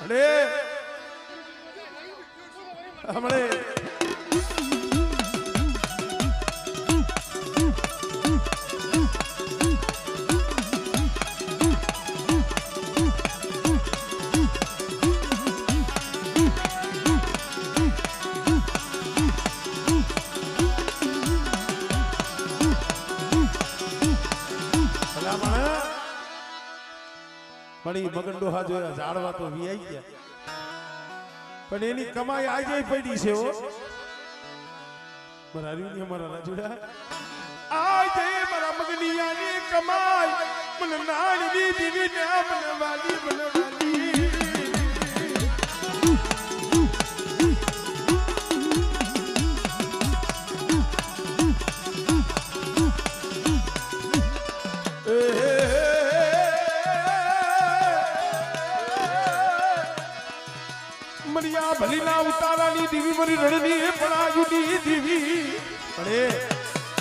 ભલે હમણે મગન ડોહા જોયા ઝાડવા તો વીઆઈ ગયા પણ એની કમાઈ આજે પડી છે હો મારા હરીની અમારા રાજુડા આજે મારા મગનિયાની કમાઈ મને નાની દીવી ને મને વાલી મરિયા ભલીના ઉતારાની દીવી મરી રણની પડાયુની દીવી અરે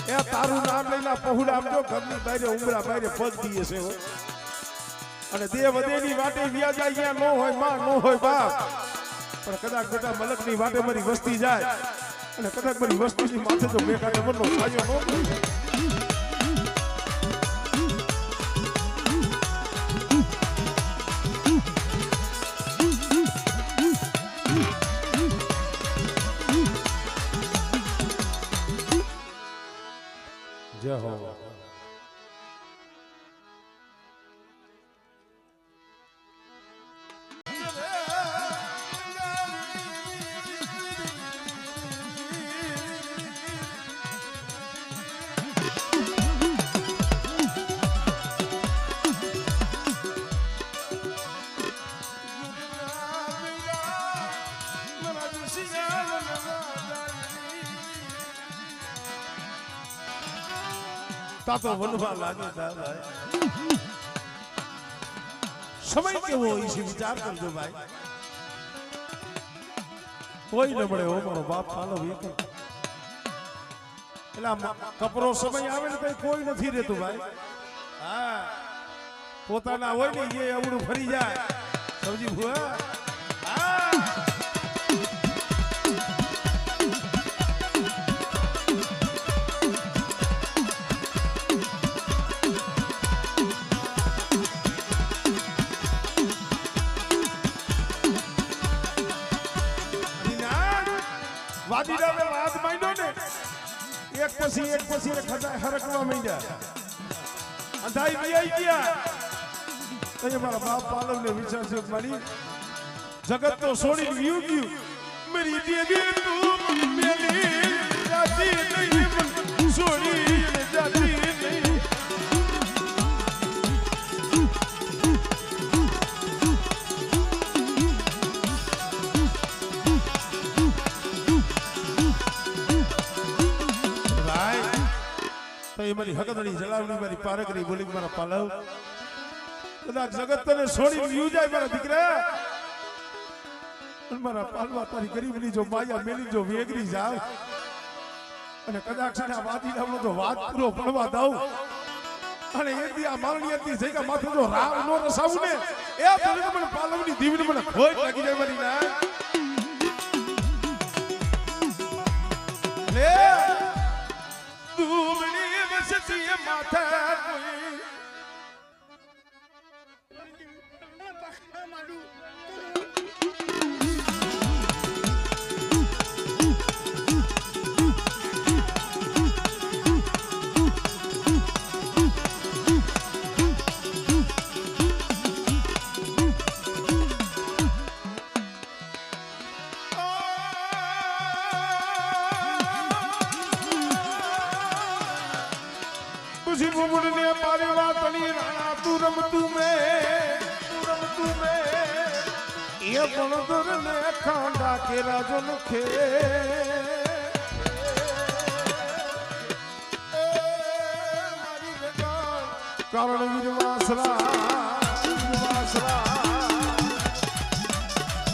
એ તારું નામ લઈને પહોળા આમ જો ઘરની બારે ઉમરા બારે પગ દીએ છે અને દેવ દેની વાટે વ્યા જાય અહીંયા નો હોય માં નો હોય બાપ પણ કદાચ બેટા મલકની વાટે મારી વસ્તી જાય અને કદાચ મારી વસ્તીની માથે તો મેઘાને મનનો છાયો નો જય હો તો વનવા લાગે ભાઈ સમય કેવો હોય છે વિચાર કરજો ભાઈ કોઈ ન મળે હો મારો બાપ પાલો એક એટલે કપરો સમય આવે ને કોઈ નથી રહેતું ભાઈ હા પોતાના હોય ને એ અવળું ફરી જાય સમજી ભુઆ વાદીડાને વાત માંડ્યો ને એક પછી હરકવા માંડ્યા અંધાઈ વિયાઈ ગયા તો મારા બાપ પાલવને વિચાર છે મારી જગત તો છોડીને વ્યુ ગયું મારી દેવી તું મેલી જાતી નહીં છોડી જાતી નહીં મારી હકદડી જલાવણી મારી પારકરી બોલી મારા પાલવ કદાચ જગત તને છોડી વ્યુ જાય મારા દીકરા મારા પાલવા તારી ગરીબની જો માયા મેલી જો વેગરી જાવ અને કદાચ છે આ વાદીડાનો તો વાત પૂરો પડવા દઉં અને એથી આ મારણીયાથી જઈકા માથે જો રાવ નો રસાવું ને એ તને મને પાલવની દીવને મને ખોટ લાગી જાય મારી ના લે દુબળી વસતી માથા કોઈ मुड़ने मारे वातनी राणा तू रमतू में ये बनदर ने खांडा के राजन खे मारी बेटा कारण वीरवासरा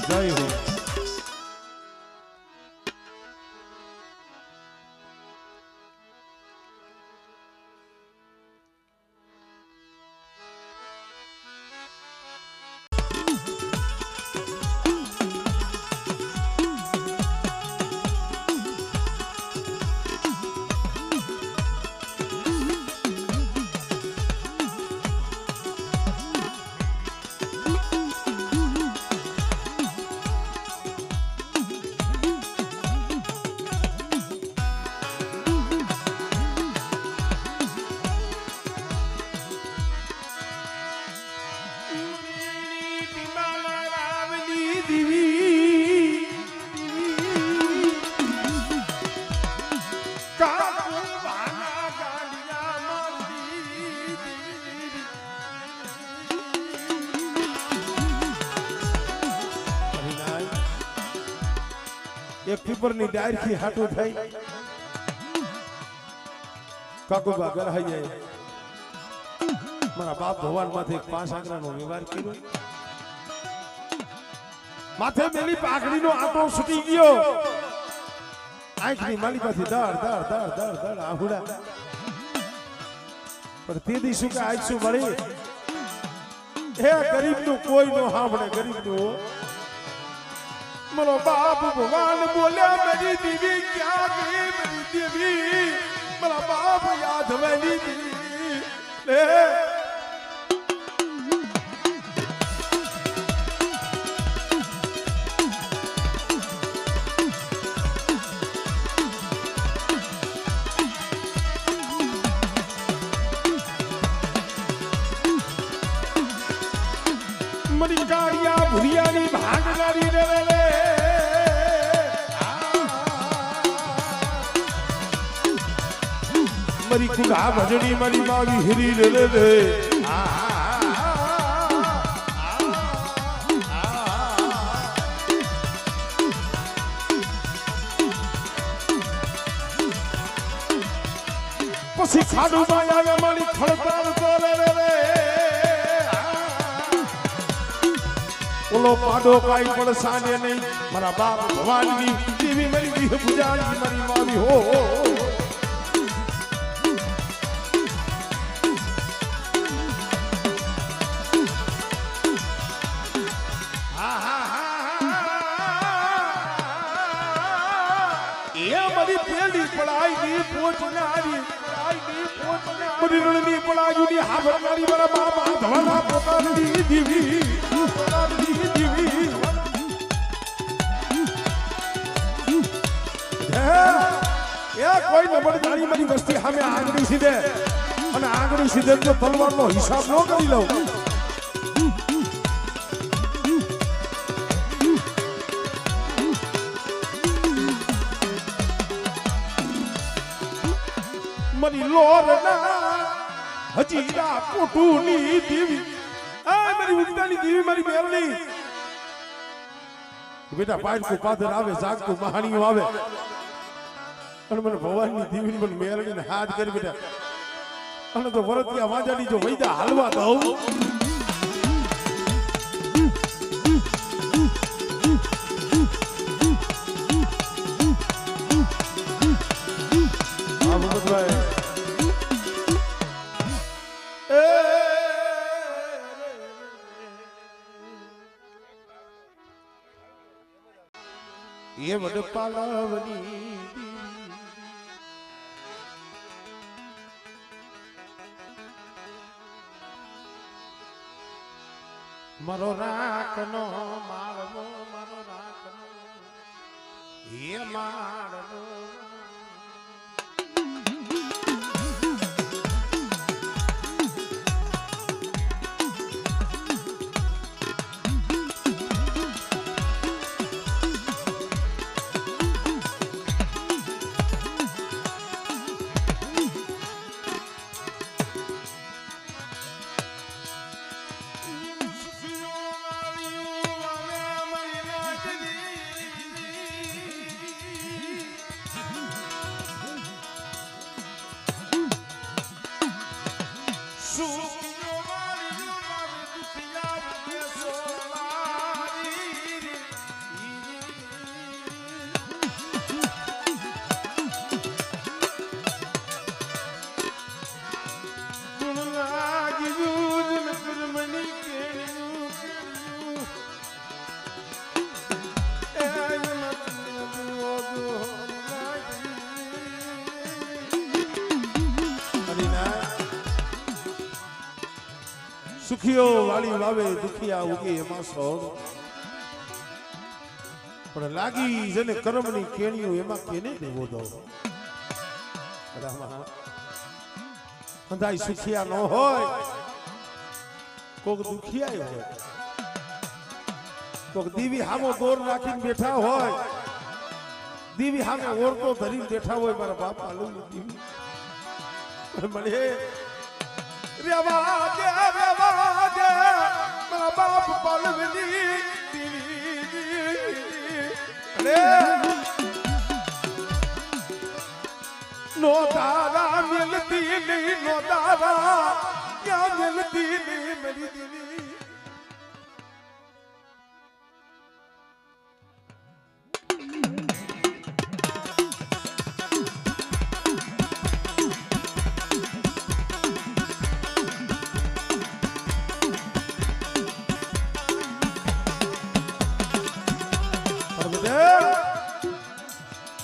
जय हो એક પીપરની ડાયર થી હાટું થઈ કાકુબા ગરહાઈ જાય મારા બાપ ભગવાન માંથી 5 આંકડાનો વ્યવહાર કર્યો માથે મેલી પાઘડીનો આટો છૂટી ગયો આંખની માલિકાથી દળ દળ દળ દળ દળ આહુડા પણ તે દી શું કે આજ શું મળી હે ગરીબનું કોઈ નો સાંભળે ગરીબનું મારો બાપ ભગવાન બોલ્યા મેરી દીવી ક્યાં ગઈ મેરી દેવી મારા બાપ યાદ વેલી દીવી લે મરી કાળિયા ભુરિયાની ભાગનારી રે રે મરી કુડા ભજણી મરી માવી હિરી રે રે પછી ખાડું માં આવે મારી ખડતાલ કરે રે ઓલો પાડો કાઈ પણ સાને નહીં મારા બાપ ભગવાનની દેવી મારી વિહ પૂજાની મારી માવી હો એ મારી પેલી પડાઈની પોચનારી મારી રણની પડાઈની હાભરનારી મારા બાપ ધવાના પોતાની દેવી કોઈ નબળદારી મારી વસ્તી સામે આંગળી સીધે અને આંગળી સીધે જો તલવારનો હિસાબ ન કરી લઉં મારી લોરના હજીરા કોટુની દેવી આ મારી ઉગતાની દેવી મારી મેરણી બેટા પાડકું પાદર આવે જાગતું મહાણીઓ આવે અને મને ભગવાનની દેવી મને મેરણીને હાથ કરી બેટા અને તો વરતિયા વાજાની જો વૈદા હાલવા દઉં એ વડ પાલવની મારો રાખનો માળવો મારો રાખનો એ માળવો સુખીઓ વાળી વાવે દુખિયા ઉગે એમાં સોળ પણ લાગી જેને કર્મની કેણીઓ એમાં કેને દેવો દો અંધાઈ સુખિયા ન હોય કોક દુખિયા હોય કોક દીવી હામો દોર રાખીને બેઠા હોય દીવી હામે ઓરતો ધરીને બેઠા હોય મારા બાપ આલુ દીવી મને રેવા દે મારા બાપ પાલવની દીવી અરે નો તારા મિલતી નહીં નો તારા ક્યાં મિલતી નહીં મારી દેવી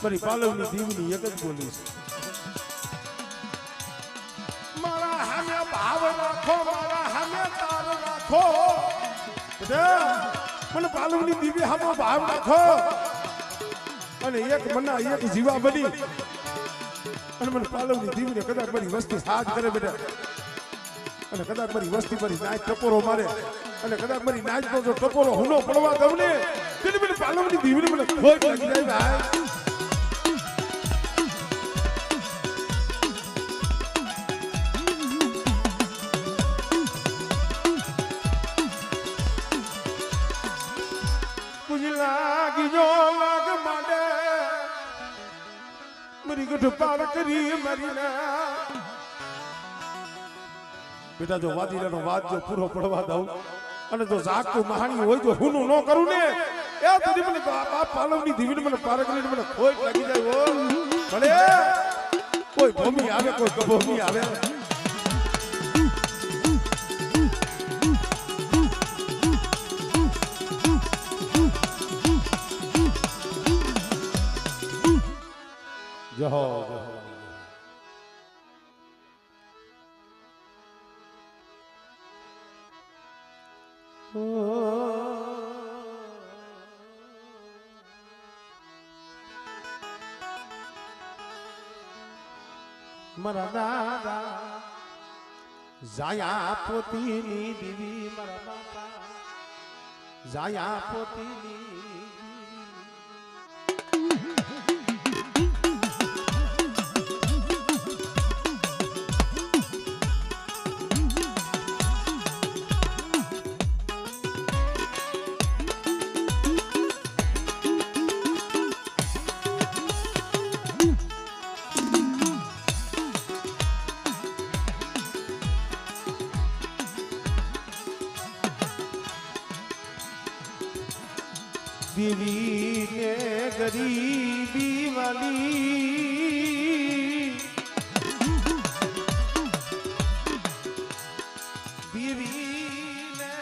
મારી પાલવની દીવની એક જ બોલી છે મારા હામે ભાવ રાખો મારા હામે તાર રાખો મને પાલવની દીવી હામે ભાવ રાખો અને એક મના એક જીવા બની અને મને પાલવની દીવીને કદાચ મારી વસ્તી સાજ કરે બેટા અને કદાચ મારી વસ્તી મારી નાચ ટપોરો મારે અને કદાચ મારી નાચનો જો ટપોરો હુનો પડવા દઉં ને તેની મને પાલવની દીવીને મને ખોટ લાગી જાય ભાઈ પાર કરી મરીના બેટા જો વાદીરાનો વાત જો પૂરો પડવા દઉં અને જો જાગતું મહાણી હોય તો હું ન કરું ને એ તને મને બાપ પાલવની દીવીને મને પાર કરીને મને ખોટ લાગી જાય હો ભલે કોઈ ભૂમિ આવે કોઈ કભૂમિ આવે જહો જહો મારા દાદા જાયા પોતીની દીવી મારા બાપા જાયા પોતીની देवी ने गरीबी वाली देवी ने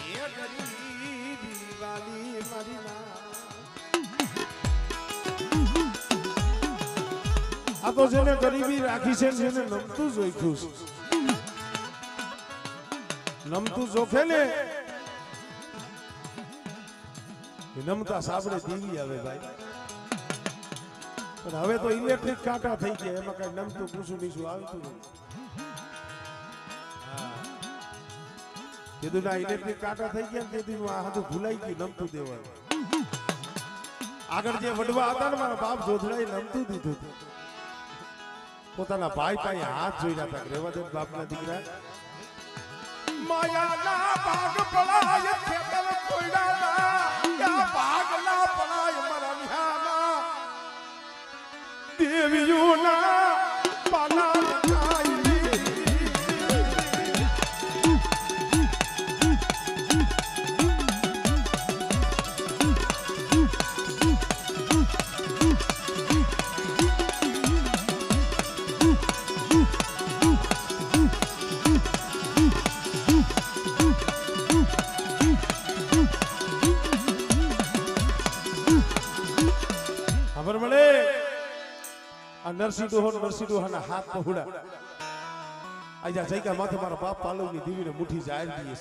ये गरीबी वाली मरीना आ तो जेने गरीबी राखी છે જેને નમતું જોઈતું છે નમતું જોખે ને નમતા સાબડે દીવી આવે ભાઈ પણ હવે તો ઇલેક્ટ્રિક કાંટા થઈ ગયા એમાં કઈ નમતું પૂછું નીચું આવતું નથી કીધું ના ઇલેક્ટ્રિક કાંટા થઈ ગયા ને તેથી આ હાથું ભૂલાઈ ગયું નમતું દેવાનું આગળ જે વડવા હતા ને મારા બાપ જોધડાએ નમતું દીધું હતું પોતાના ભાઈ પાસે હાથ જોઈ હતા રેવા દે બાપના દીકરા માયાના ભાગ પડાય ખેતર કોઈના ભાગલા પડાય મારા વિહાના દેવીઓના પાના નરસિંહ ડોહાના હાથ પહોળા આજા જઈકા માથે મારા બાપ પાલવની દીવીને મુઠ્ઠી જાહેર દીએ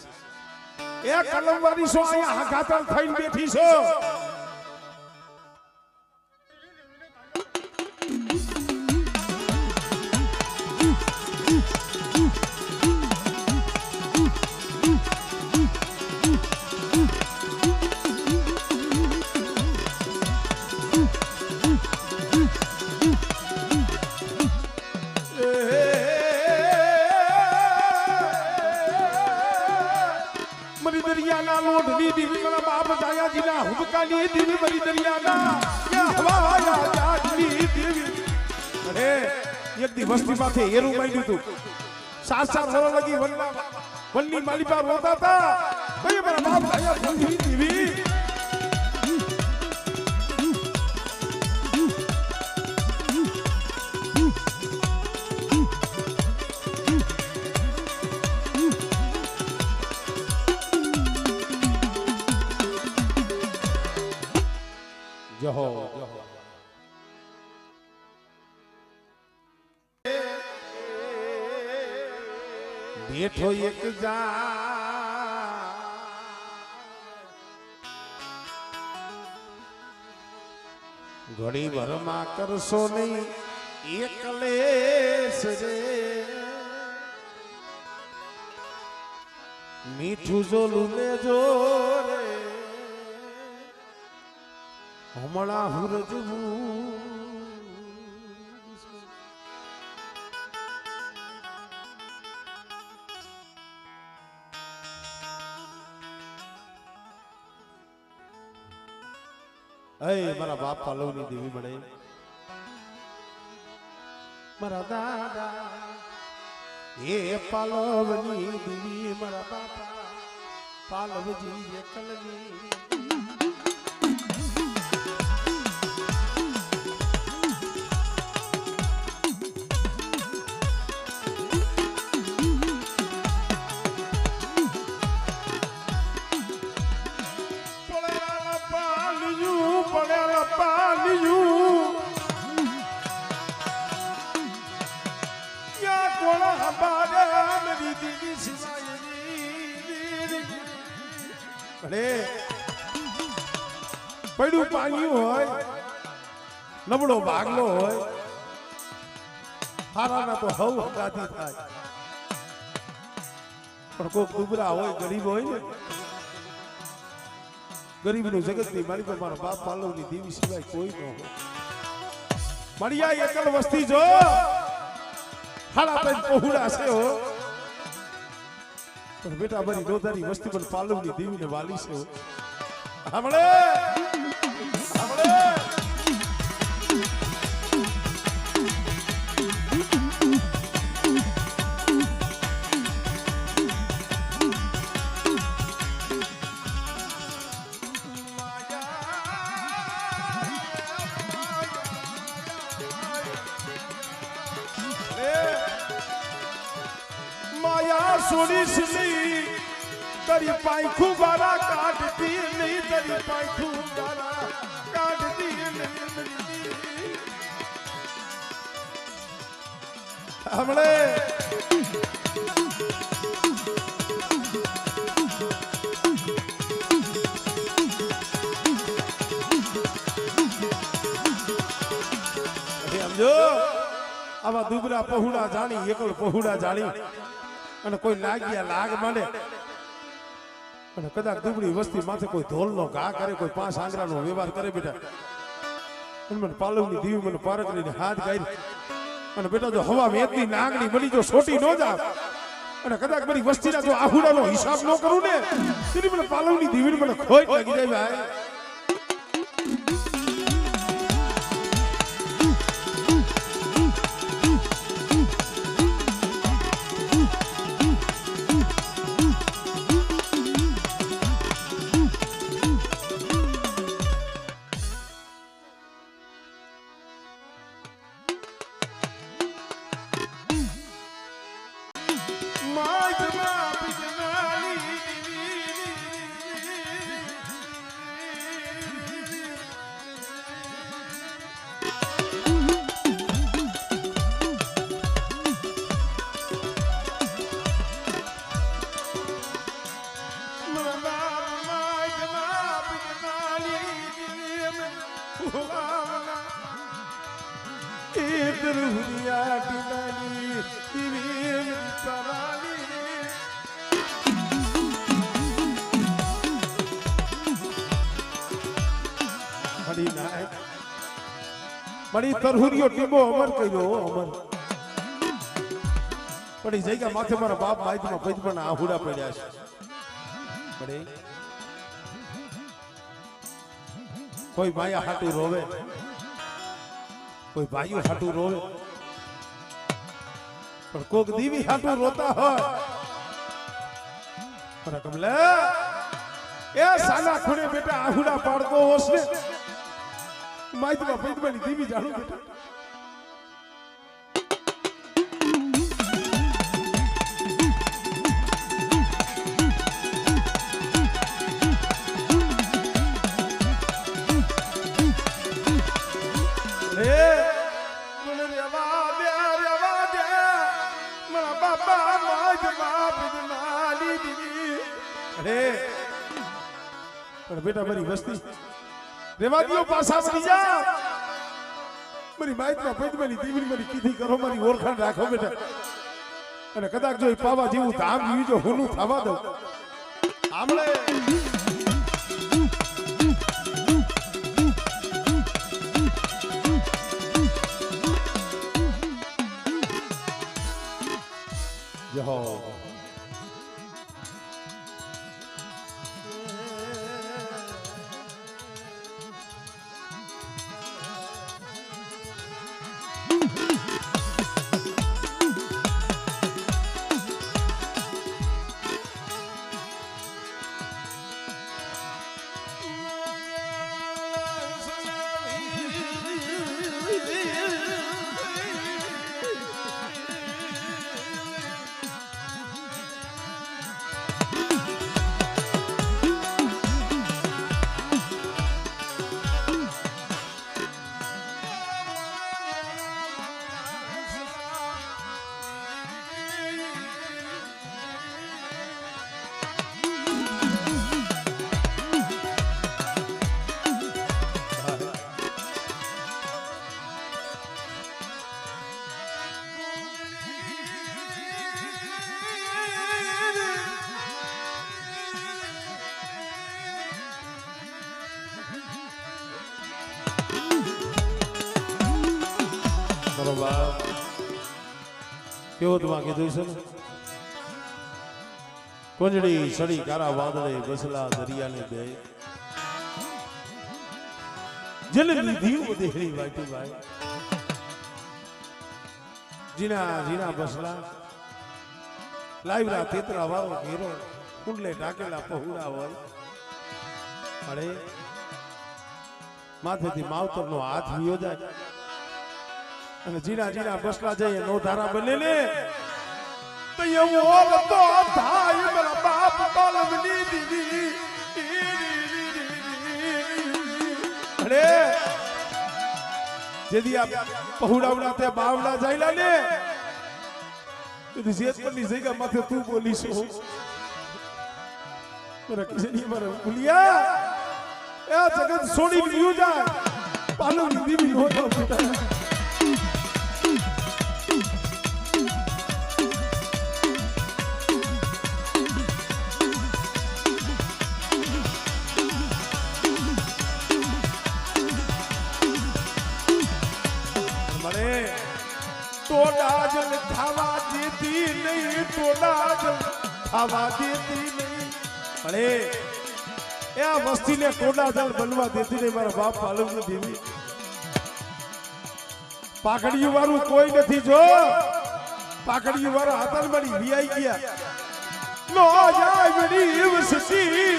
છે એ કલમવારી સો અહીંયા હાકાતલ થઈને બેઠી છો दरियाना लोटनी दीवी मेरा बाप जाया जिला हुबकानी दीवी मरी दरियाना या हवाया जागनी दीवी અરે એક દી વસ્તી માથે એરું માંડ્યું તું 7 વર્ષ લગી વનની માલી પર રોતા હતા ભાઈ મારા બાપ આયા દીવી જહો બેઠો એક જા ઘડી ભરમાં કરશો નહીં એકલેશ રે મીઠું જોલું લેજો રે હમણાં હુરજવું મારા બાપ પાલવની દેવી મળે મારા દાદા એ પાલવની દેવી મારા બાપા પાલવજી એકલની પડ્યું પાણ્યું હોય નબળો ભાગલો હોય હારાના તો હવ હગાથી થાય પણ કોઈ દુબળા હોય ગરીબ હોય ને ગરીબનું જગત ની મારી પર મારા બાપ પાલવની દેવી સિવાય કોઈ ન હોય મારી આ એકલ વસ્તી જો હાડા તઈ પહોળા છે હો પણ બેટા મારી રોદારી વસ્તી પણ પાલવની દેવીને વાલી છે હો હમણે सोनीस नहीं तेरी पाइखू बारा काटती नहीं तेरी पाइखू बारा काटती नहीं हमने समझो अब दुबरा पहुड़ा जानी एकल पहुड़ा जानी અને કોઈ લાગ્યા લાગ માંડે અને કદાચ દુબળી વસ્તી માથે કોઈ ધોલનો ઘા કરે કોઈ 5 આંગળાનો વ્યવહાર કરે બેટા અને મને પાલવની દેવી મને પાર કરીને હાથ ગાઈ અને બેટા જો હવા મેતની નાગણી બની જો છોટી ન જા અને કદાચ મારી વસ્તીના જો આહુડાનો હિસાબ ન કરું ને તેની મને પાલવની દેવીને મને ખોટ લાગી જાય ભાઈ મળી તરહુરીઓ ટીમો અમર કર્યો અમર પણ એ જગ્યા માથે મારા બાપ માઇકમાં પૈદમાં આહુડા પડ્યા છે પણ કોઈ માયા હાટું રોવે કોઈ ભાઈઓ હાટું રોવે પણ કોક દીવી હાટું રોતા હોય પણ કમલે એ સાલા ખૂણે બેટા આહુડા પાડતો હોશ ને માઈતમાં પૈતમાની દીવી જાણું બેટા બેટા મારી વસ્તી રેવા દિયો પાછા વળી જા મારી માઈતમાં પૈતમાની દીવી મારી કીધી કરો મારી ઓળખાણ રાખો બેટા અને કદાચ જો પાવા જેવું ધામ જીવી જો હોનું થવા દઉં આમળે જહો કેવો તમા કીધું છે ને કોંજડી સડી કારા વાદળે બસલા દરિયાને દે જેને લીધી દેહરી વાટી ભાઈ જીના જીના બસલા લાઈવરા તેતરા વાળો ઘેરો કુંડલે ઢાકેલા પહોળા હોય અરે માથેથી માવતરનો હાથ વિયો જાય અને જીના જીના બસલા જઈએ નો ધારા બને ને તો એવો તો થાય મારા બાપ પાલવની દીદી અરે જેદી આ પહોળાવડા તે બાવડા જાયલા ને તો જેતપની જગ્યા માથે તું બોલીશ મારા કિસની મારા ભૂલિયા એ જગત છોડી ગયું જાય પાલવની દીદી નો તો બેટા ખાવા દેતી નહીં ખાવા દેતી નહીં અરે એ આ વસ્તીને ટોડા જળ બનવા દેતી નહીં મારા બાપ પાલવની દેવી પાકડીયું વાળું કોઈ નથી જો પાકડીયું વાળા હાથન મારી વિયાઈ ગયા નો જાય મેરી વસતી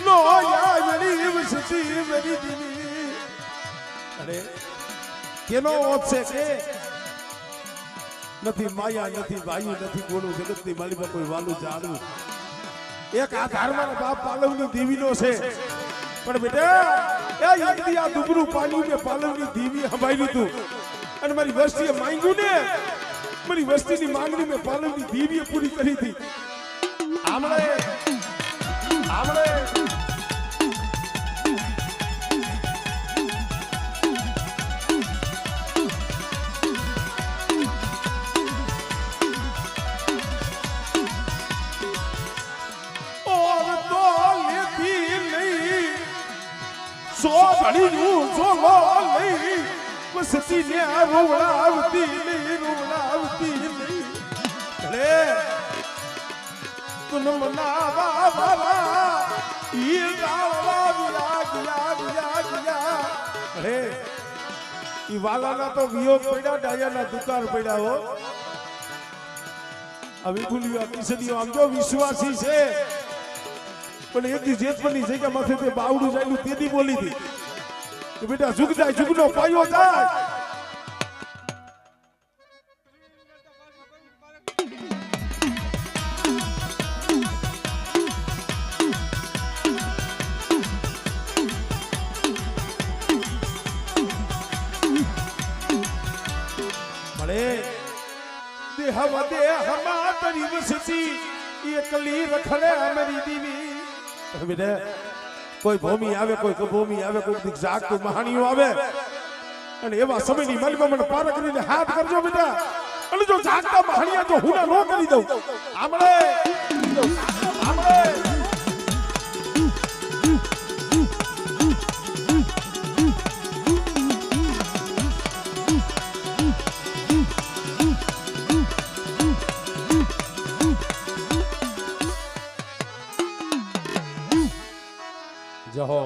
નો જાય મેરી વસતી મેરી દેવી અરે કેનો ઓત છે કે નથી માયા નથી વાયુ નથી ગોળું જગતની માલીમાં કોઈ વાલું જાણવું એક આધાર મારા બાપ પાલવની દેવીનો છે પણ બેટા એ એકદી આ દુબરું પાણી મે પાલવની દેવી હંભાઈ લીધું અને મારી વસ્તીએ માંગ્યું ને મારી વસ્તીની માંગણી મે પાલવની દેવીએ પૂરી કરી હતી આમળે વસતી ને રોવડાવતી નહીં અરે તું મનાવા વાલા ઈ ગાવા ગયા અરે ઈ વાલાના તો વિયોગ પડ્યા ડાયાના દુકાર પડ્યા હો હવે ભૂલ્યો કિશનીઓ આમ જો વિશ્વાસી છે પણ એક દી જેતપની જગ્યા માથે તે બાવડું જાયલું તેદી બોલી હતી કે બેટા જુગ જાય જુગનો પાયો જાય हवा दे हमा तरी वसती एकली रखड़े हमारी दीवी बेटा कोई भूमि आवे कोई कभूमि आवे कोई दिख जाग तो महानियो आवे અને એવા સમયની મલમાં મને પાર કરીને હાથ કરજો બેટા અને જો જાગતા મહાનિયા જો હુના નો કરી દઉં આમળે આમળે જહો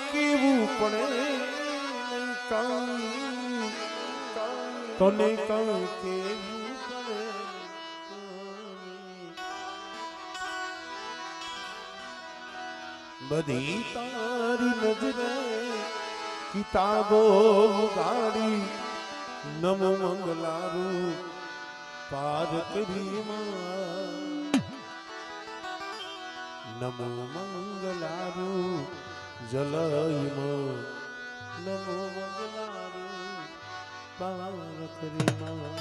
કેવું પડે તને કેવું પડે બધી તારી નજરે કિતાબો ગાડી નમો મંગલારું પાર કરી નમો મંગલારુ જલયમો નમો મંગલારુ બારકરીમા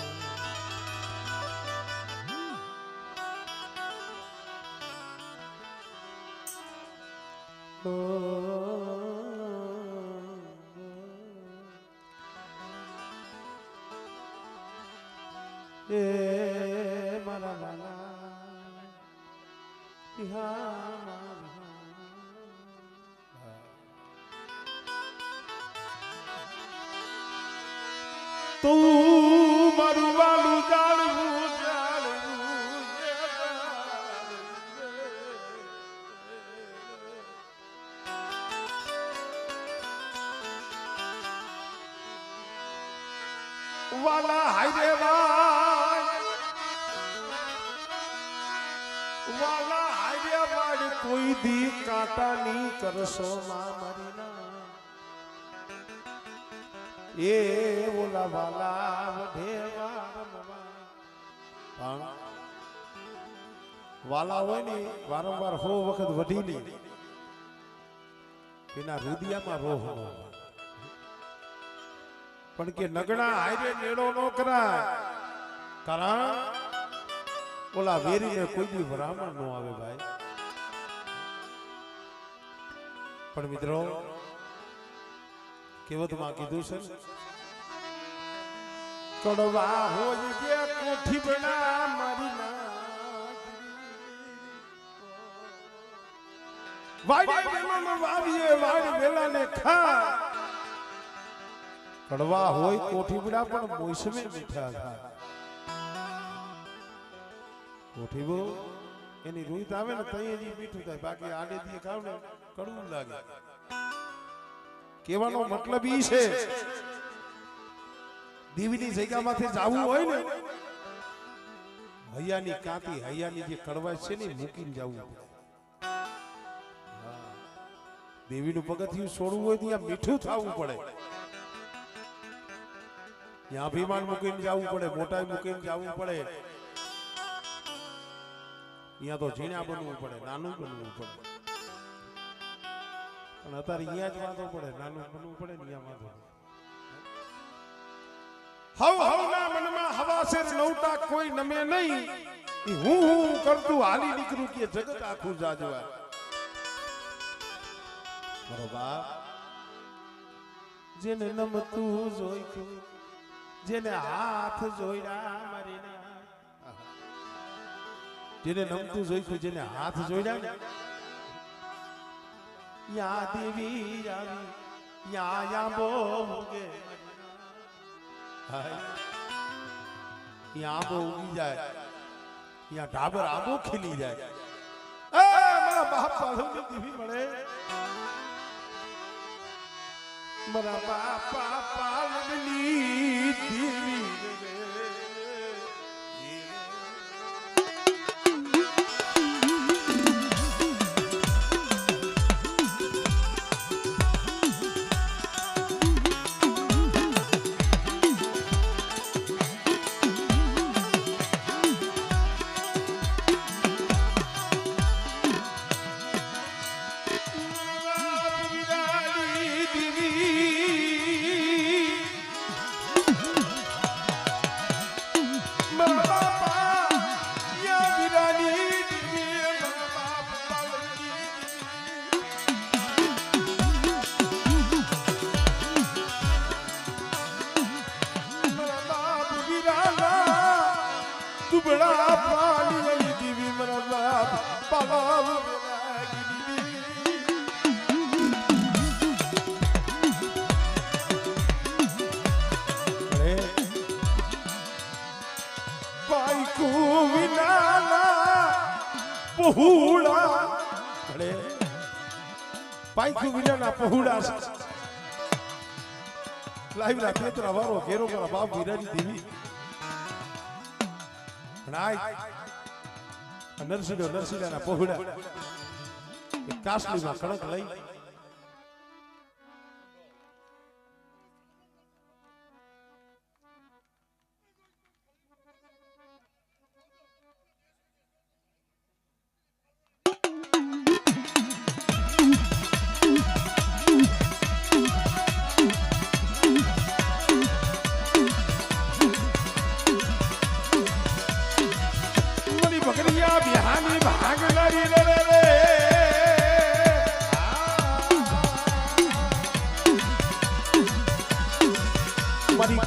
એ મારા વાલા તું મારું વાલું જાણવું વાલા હાય વાલા હાય વાડ કોઈ દી કાંટાની કરશો માં મરીના એ ઓલા વાલા વધેવા પણ વાલા હોય ને વારંવાર હો વખત વઢી લે એના હૃદયમાં રોહ પણ કે નગણા હારે નેડો નો કરાય કારણ ઓલા વેરીને કોઈ દી બ્રાહ્મણ નો આવે ભાઈ પણ મિત્રો કેવતમાં કીધું છે કડવા હોય જે કોઠી બના મારી ના વાડે વેલાને વાવીએ વાડે વેલાને ખા કડવા હોય કોઠી બના પણ મોસમે મીઠા ખા કોઠી બો એની રૂત આવે ને તઈ જ મીઠું થાય બાકી આડે દી ખાવ ને કડવું લાગે કેવાનો મતલબ ઈ છે દેવીની જગ્યામાંથી જાવું હોય ને હૈયાની કાંતી હૈયાની જે કડવાશ છે ને મૂકીને જાવું દેવીનું પગથિયું છોડવું હોય ત્યાં મીઠું થવું પડે ત્યાં અભિમાન મૂકીને જવું પડે મોટાઈ મૂકીને જવું પડે ત્યાં તો ઝીણા બનવું પડે નાનું બનવું પડે પણ અત્યારે અહીંયા જ વાંધો પડે નાનું બનવું પડે ને અહીંયા વાંધો હવ હવના મનમાં હવાસેર નવટા કોઈ નમે નહીં હું કરતું હાલી નીકળું કે જગત આખું જાજવા બરોબર જેને નમતું જોઈતું જેને હાથ જોડ્યા મારીના જેને નમતું જોઈતું જેને હાથ જોડ્યા ને યા દેવી આવી યા યા બોગે યા આંબો ઉગી જાય યા ઢાબર આંબો ખીલી જાય મારા બાપ પાછળ દેવી મળે મારા બાપા પાલની દેવી ઉબળા પાણી દીવી મારા બાપ પાલાવ પાઈકુ વિનાના પહોળા અરે પાઈકુ વિનાના પહોળા લાઈવ ના પેતરા વારો ઘેરો મારા બાપ વિરાજી દેવી નરસિંહના પહોળા કાસલીમાં કણક લઈ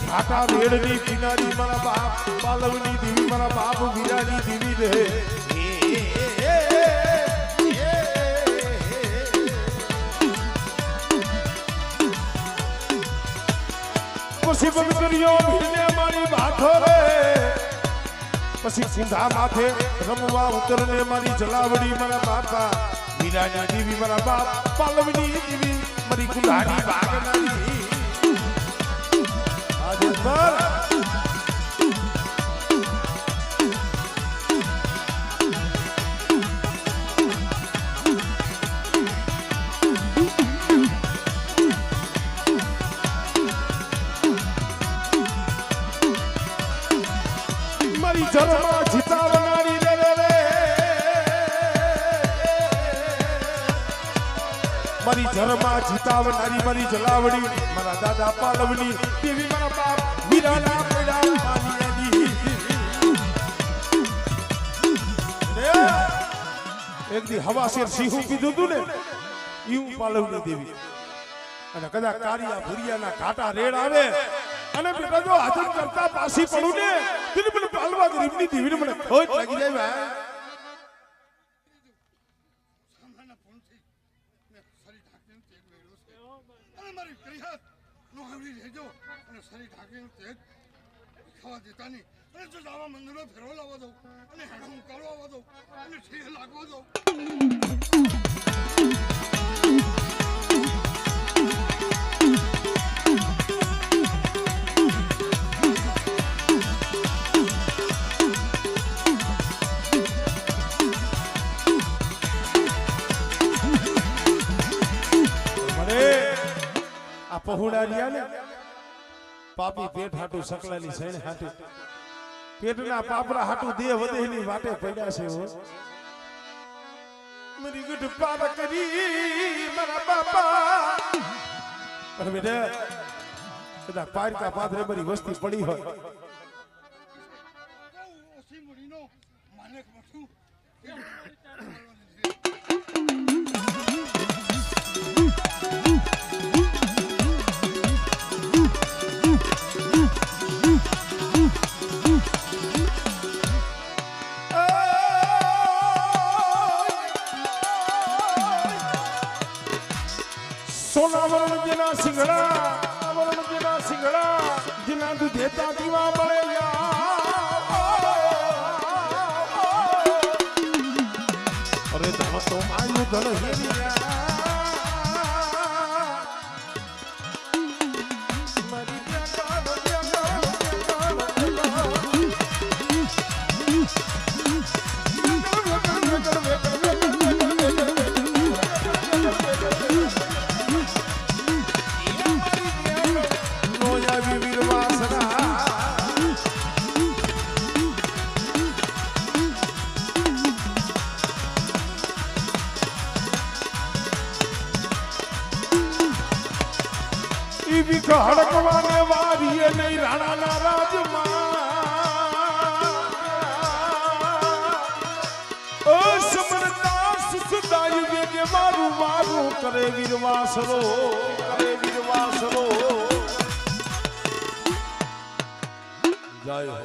घाटा रेड़नी किनारी मारा बाप पालवनी देवी मारा बाप विरानी देवी रे पसी बकरियों भीने मारी बाथो रे पसी सिंधा माथे रमवा उतरने मारी जलावड़ी मारा बापा विरानी देवी मारा बाप पालवनी देवी मारी कुल्हाड़ी बागनारी મારી જરમાં જીતાવનારી રે મારી જરમાં જીતાવનારી મારી જલાવડી મારા દાદા પાલવની દેવી મારા બાપ વિરાના પેડા પાલિયાની એક દી હવા શેર સિંહું કીધું તું ને ઈવું પાલવની દેવી અને કદાચ કારિયા ભુરિયાના ઘાટા રેડ આવે અને બેટા જો હાજર કરતા પાસી પડું ને તેની મને પાલવા ગરીબની દેવીને મને ખોટ લાગી જાય ભાઈ સામાના ફોનથી ને સરી ઢાંકીને તેજ વેડ્યો છે અને મારી ક્રિયા નો આવડી લેજો અને સરી ઢાંકીને તેજ ખાવા દેતા નહીં અને જો દાવા મંદિરો ફેરવા લાવવા દઉં અને હેડો ઉકાળવા આવવા દઉં અને ઠીએ લાગવા દઉં પહોળા રહ્યા ને પાપી પેટ હાટું સકલાની સૈણ હાટું પેટના પાપરા હાટું દેહ વધેની વાટે પડ્યા છે હો મારી ગુડ પાર કરી મારા બાપા પણ બેટા કદા પારકા પાદરે મારી વસ્તી પડી હોય ઓસી મુડીનો માનેક મઠું સોનાવરણ જેના સિંગડા જેના તું દેતા દીવા મળે અરે ધન તો માયું ધન હેરિયા હડકવાને વારીએ નહીં રાણાના રાજમાં સમરતા સુખદાય વેગે મારું મારું કરે વીરવાસરો જય હો